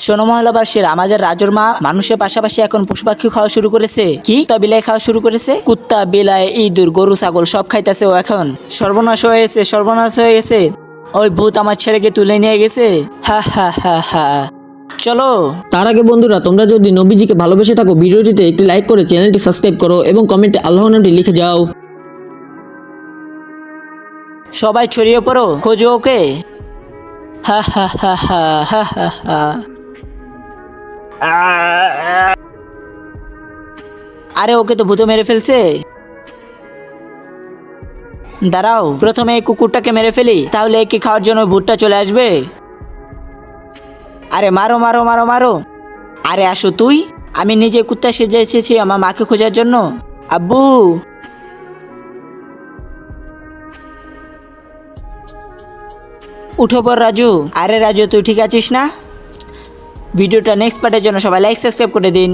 শোনো মহল্লাবাসীর, আমাদের রাজুর মা মানুষের পাশাপাশি এখন পশু পাখি খাওয়া শুরু করেছে। কি? কুত্তা বিলাই খাওয়া শুরু করেছে? কুত্তা বিলাই ইঁদুর গরু ছাগল সব খাইতেছে ও এখন। সর্বনাশ হয়ে গেছে, সর্বনাশ হয়ে গেছে। ওই ভূত আমার ছেলেকে তুলে নিয়ে গেছে। হা হা হা হা। চলো। তার আগে বন্ধুরা, তোমরা যদি নবীজিকে ভালোবেসে থাকো ভিডিওটিতে একটি লাইক করে চ্যানেলটি সাবস্ক্রাইব করো এবং কমেন্টে আল্লাহর নামটি লিখে যাও। সবাই ছড়িয়ে পড়ো, খোঁজো ওকে। হা হা হা হা হা হা হা। আরে ওকে তো ভূত মেরে ফেলছে। দাঁড়াও, প্রথমে এই কুকুরটাকে মেরে ফেলি, তাহলে একে খাওয়ার জন্য ভূতটা চলে আসবে। আরে মারো মারো মারো মারো। আরে আসো তুই। আমি নিজে কুত্তা সেজে এসেছি আমার মাকে খোঁজার জন্য। আব্বু। উঠো পর রাজু। আরে রাজু, তুই ঠিক আছিস না? ভিডিওটা নেক্সট পার্টের জন্য সবাই লাইক সাবস্ক্রাইব করে দিন।